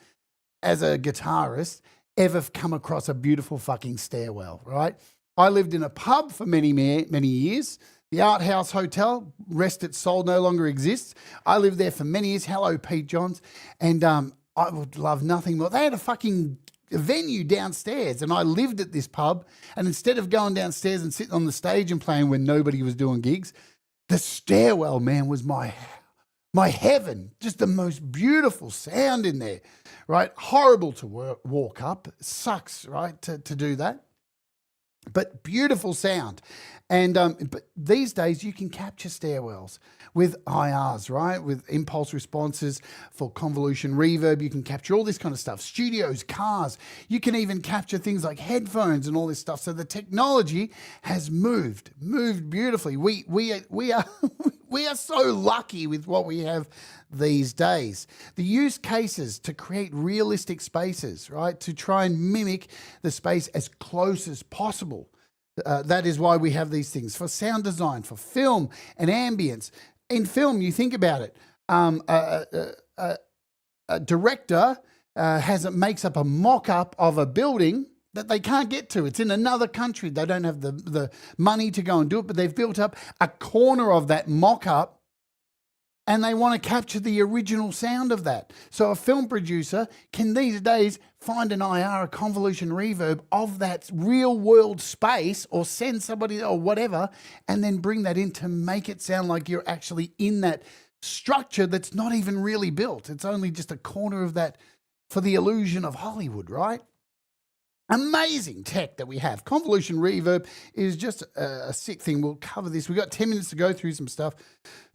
as a guitarist, ever come across a beautiful fucking stairwell, right? I lived in a pub for many years. The Art House Hotel, rest its soul, no longer exists. I lived there for many years. Hello, Pete Johns. And I would love nothing more. They had a fucking venue downstairs, and I lived at this pub. And instead of going downstairs and sitting on the stage and playing when nobody was doing gigs, the stairwell, man, was my heaven. Just the most beautiful sound in there, right? Horrible to walk up. Sucks, right, to do that. But beautiful sound. And but these days you can capture stairwells with IRs, right? With impulse responses for convolution reverb. You can capture all this kind of stuff. Studios, cars. You can even capture things like headphones and all this stuff. So the technology has moved beautifully. We are we are so lucky with what we have these days. The use cases to create realistic spaces, right? To try and mimic the space as close as possible. That is why we have these things for sound design, for film and ambience. In film, you think about it. A director makes up a mock-up of a building that they can't get to. It's in another country. They don't have the money to go and do it, but they've built up a corner of that mock-up, and they want to capture the original sound of that. So a film producer can these days find an IR, a convolution reverb of that real world space, or send somebody or whatever, and then bring that in to make it sound like you're actually in that structure that's not even really built. It's only just a corner of that for the illusion of Hollywood, right? Amazing tech that we have. Convolution reverb is just a sick thing. We'll cover this. We've got 10 minutes to go through some stuff.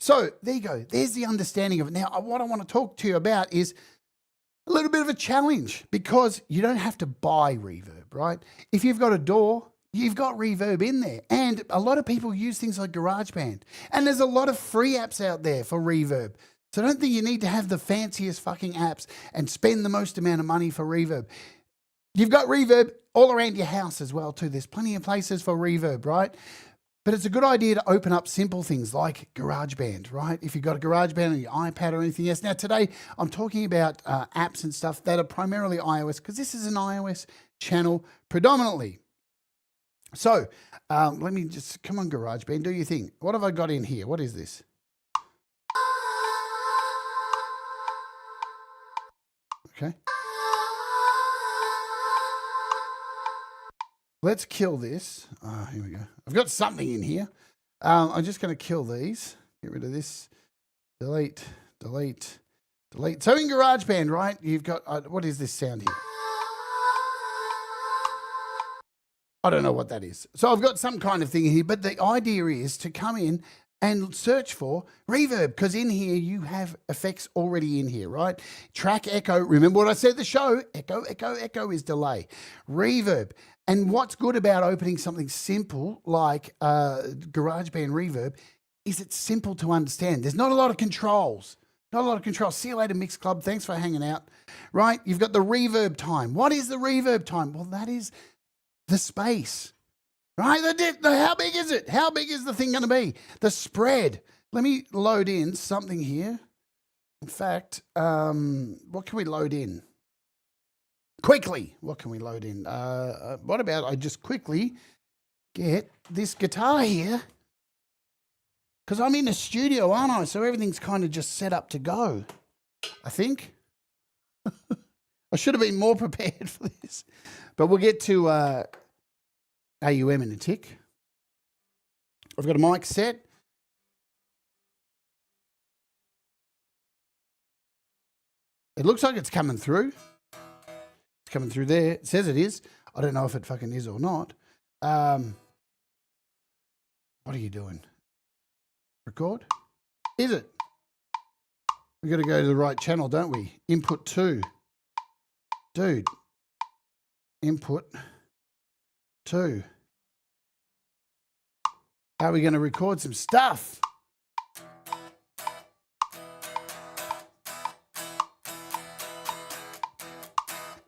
So there you go. There's the understanding of it. Now, what I want to talk to you about is a little bit of a challenge, because you don't have to buy reverb, right? If you've got a door, you've got reverb in there. And a lot of people use things like GarageBand. And there's a lot of free apps out there for reverb. So I don't think you need to have the fanciest fucking apps and spend the most amount of money for reverb. You've got reverb all around your house as well too. There's plenty of places for reverb, right? But it's a good idea to open up simple things like GarageBand, right? If you've got a GarageBand on your iPad or anything else. Now today I'm talking about apps and stuff that are primarily iOS, because this is an iOS channel predominantly. So let me just, come on GarageBand, do your thing. What have I got in here? What is this? Okay. Let's kill this. Here we go. I've got something in here. I'm just going to kill these. Get rid of this. Delete, delete, delete. So in GarageBand, right, you've got, what is this sound here? I don't know what that is. So I've got some kind of thing here, but the idea is to come in and search for reverb, because in here you have effects already in here, right? Track echo. Remember what I said at the show? Echo, echo, echo is delay. Reverb. And what's good about opening something simple like GarageBand Reverb is it's simple to understand. There's not a lot of controls. Not a lot of controls. See you later, Mix Club. Thanks for hanging out. Right? You've got the reverb time. What is the reverb time? Well, that is the space. Right? How big is it? How big is the thing going to be? The spread. Let me load in something here. In fact, what can we load in? Quickly, what can we load in? What about I just quickly get this guitar here? Because I'm in a studio, aren't I? So everything's kind of just set up to go, I think. I should have been more prepared for this. But we'll get to AUM in a tick. I've got a mic set. It looks like it's coming through. It's coming through there. It says it is. I don't know if it fucking is or not. What are you doing? Record? Is it? We've got to go to the right channel, don't we? Input 2. Dude. Input 2. Are we going to record some stuff?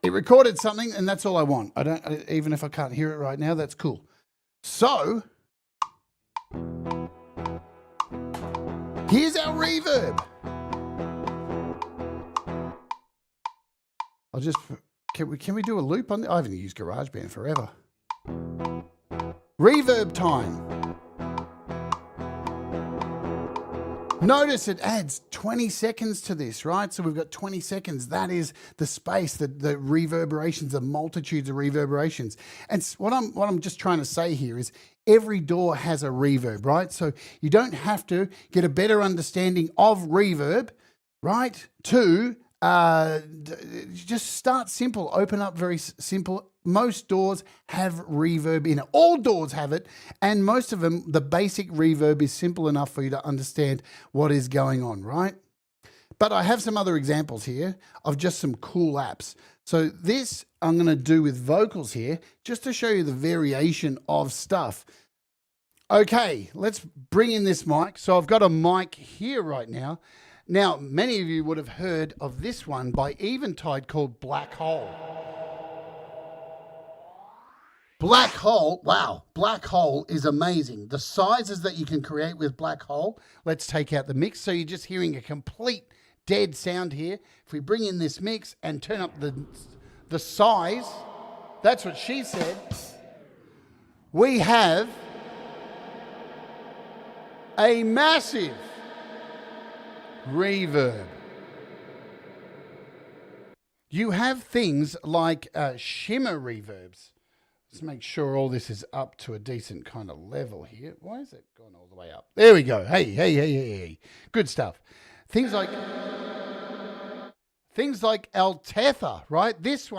It recorded something, and that's all I want. Even if I can't hear it right now, that's cool. So, here's our reverb. Can we do a loop on I haven't used GarageBand forever. Reverb time. Notice it adds 20 seconds to this, right? So we've got 20 seconds. That is the space, the reverberations, the multitudes of reverberations. And what I'm just trying to say here is every door has a reverb, right? So you don't have to get a better understanding of reverb, right? To just start simple, open up very simple. Most doors have reverb in it. All doors have it, and most of them, the basic reverb is simple enough for you to understand what is going on, right? But I have some other examples here of just some cool apps. So this I'm going to do with vocals here, just to show you the variation of stuff. Okay, let's bring in this mic. So I've got a mic here right now. Now, many of you would have heard of this one by Eventide called Black Hole. Black Hole, wow, Black Hole is amazing. The sizes that you can create with Black Hole, let's take out the mix. So you're just hearing a complete dead sound here. If we bring in this mix and turn up the size, that's what she said, we have a massive reverb. You have things like shimmer reverbs. Let's make sure all this is up to a decent kind of level here. Why is it going all the way up? There we go. Hey. Good stuff. Things like Altetha, right? This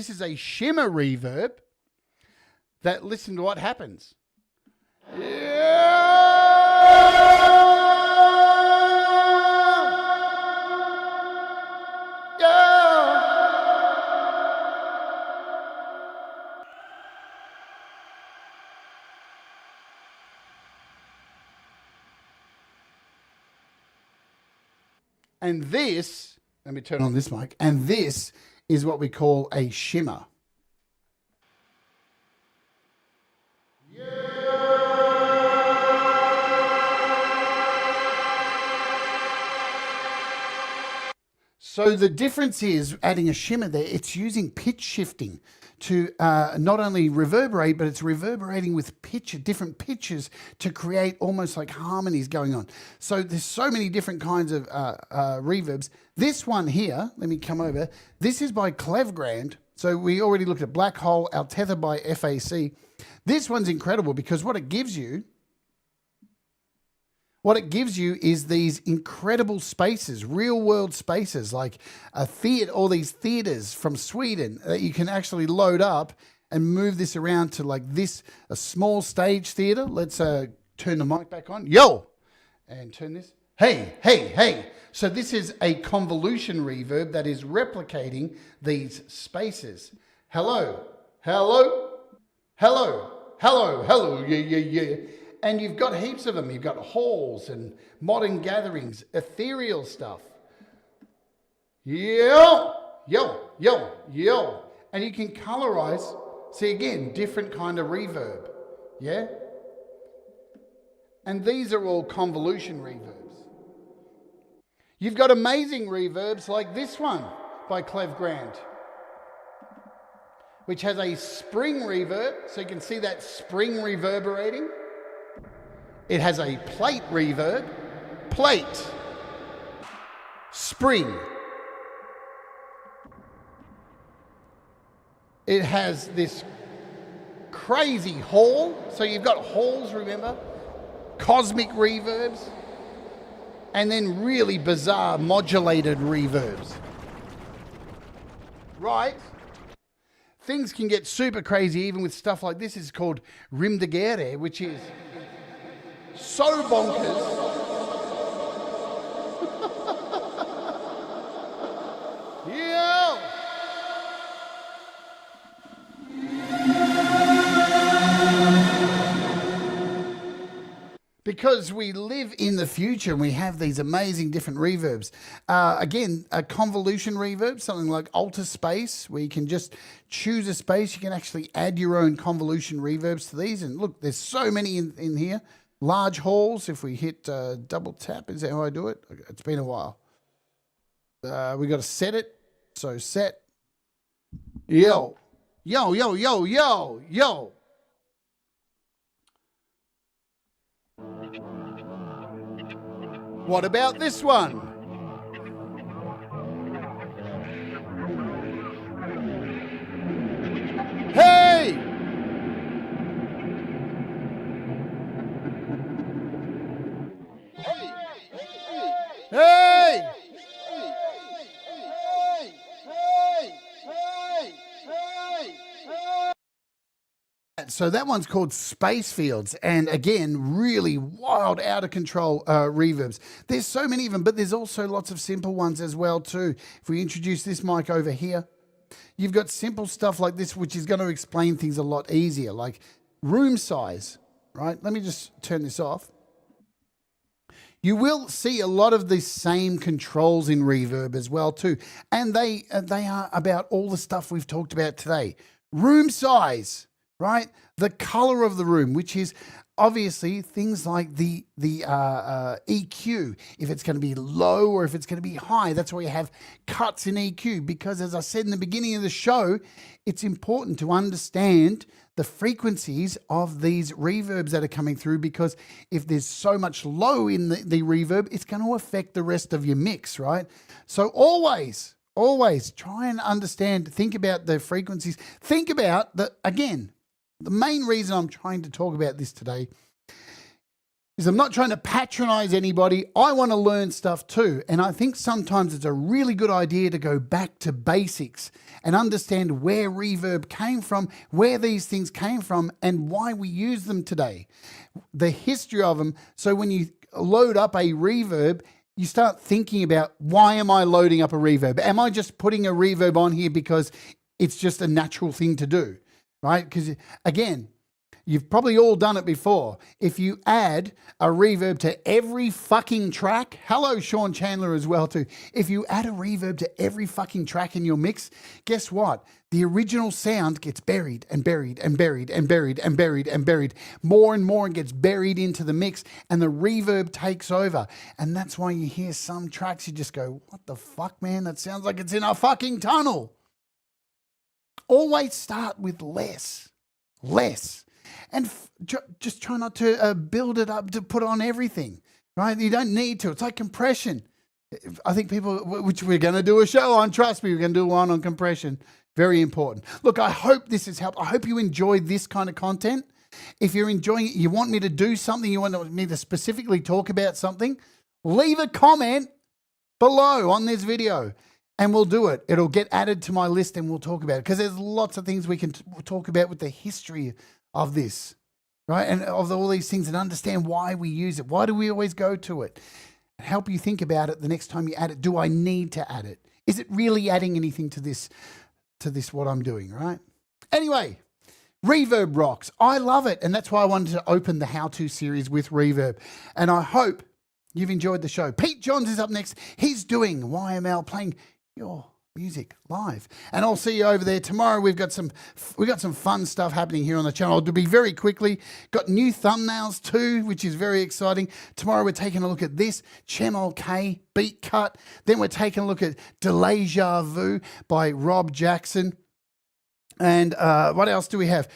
is a shimmer reverb that, listen to what happens. And this, let me turn on this mic, and this is what we call a shimmer. So the difference is adding a shimmer there, it's using pitch shifting to not only reverberate, but it's reverberating with different pitches to create almost like harmonies going on. So there's so many different kinds of reverbs. This one here, let me come over. This is by Clevgrand, So we already looked at Black Hole, Altether by FAC. This one's incredible because what it gives you is these incredible spaces, real world spaces, like a theater, all these theaters from Sweden that you can actually load up and move this around to like this, a small stage theater. Let's turn the mic back on. Yo! And turn this. Hey, hey, hey. So this is a convolution reverb that is replicating these spaces. Hello, hello, hello, hello, hello, yeah, yeah, yeah. And you've got heaps of them. You've got halls and modern gatherings, ethereal stuff. Yo, yo, yo, yo. And you can colorize, see again, different kind of reverb. Yeah? And these are all convolution reverbs. You've got amazing reverbs like this one by Clev Grant, which has a spring reverb, so you can see that spring reverberating. It has a plate reverb, plate, spring. It has this crazy hall, so you've got halls, remember? Cosmic reverbs. And then really bizarre modulated reverbs. Right? Things can get super crazy even with stuff like this. It's called Rim de Guerre, which is so bonkers. Yeah. Because we live in the future and we have these amazing different reverbs. Again, a convolution reverb, something like Alter Space, where you can just choose a space. You can actually add your own convolution reverbs to these. And look, there's so many in here. Large halls, if we hit double tap, is that how I do it? It's been a while. We got to set it. So set. Yo. Yo, yo, yo, yo, yo. What about this one? Hey! Hey! So that one's called Space Fields, and again, really wild, out of control reverbs. There's so many of them, but there's also lots of simple ones as well too. If we introduce this mic over here, you've got simple stuff like this, which is going to explain things a lot easier, like room size, right? Let me just turn this off. You will see a lot of the same controls in reverb as well too, and they are about all the stuff we've talked about today. Room size. Right? The color of the room, which is obviously things like the EQ, if it's going to be low or if it's going to be high. That's why you have cuts in EQ, because as I said in the beginning of the show, it's important to understand the frequencies of these reverbs that are coming through, because if there's so much low in the reverb, it's going to affect the rest of your mix, right? So always try and understand, think about the frequencies. Think about the main reason I'm trying to talk about this today is I'm not trying to patronize anybody. I want to learn stuff too. And I think sometimes it's a really good idea to go back to basics and understand where reverb came from, where these things came from, and why we use them today. The history of them. So when you load up a reverb, you start thinking about, why am I loading up a reverb? Am I just putting a reverb on here because it's just a natural thing to do? Right? Because again, you've probably all done it before. If you add a reverb to every fucking track, hello Sean Chandler as well too. If you add a reverb to every fucking track in your mix, guess what? The original sound gets buried and buried and buried and buried and buried and buried. More and more it gets buried into the mix, and the reverb takes over. And that's why you hear some tracks, you just go, what the fuck, man? That sounds like it's in a fucking tunnel. Always start with less. And just try not to build it up to put on everything, right? You don't need to. It's like compression. I think people, which we're going to do a show on, trust me, we're going to do one on compression. Very important. Look, I hope this has helped. I hope you enjoyed this kind of content. If you're enjoying it, you want me to do something, you want me to specifically talk about something, leave a comment below on this video and we'll do it. It'll get added to my list and we'll talk about it because there's lots of things we can talk about with the history of this, right? And of all these things and understand why we use it. Why do we always go to it? Help you think about it the next time you add it. Do I need to add it? Is it really adding anything to this, what I'm doing, right? Anyway, Reverb rocks. I love it. And that's why I wanted to open the how-to series with Reverb. And I hope you've enjoyed the show. Pete Johns is up next. He's doing YML, playing your music live. And I'll see you over there tomorrow. We've got some fun stuff happening here on the channel. To be very quickly, got new thumbnails too, which is very exciting. Tomorrow we're taking a look at this Channel K beat cut. Then we're taking a look at Deja Vu by Rob Jackson. And what else do we have?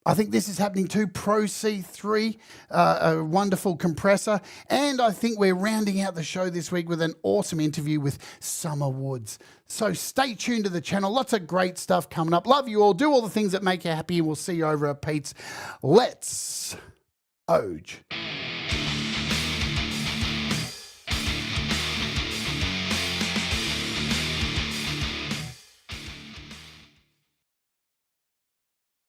I think this is happening too. Pro C3, a wonderful compressor. And I think we're rounding out the show this week with an awesome interview with Summer Woods. So stay tuned to the channel. Lots of great stuff coming up. Love you all. Do all the things that make you happy. And we'll see you over at Pete's. Let's Oge.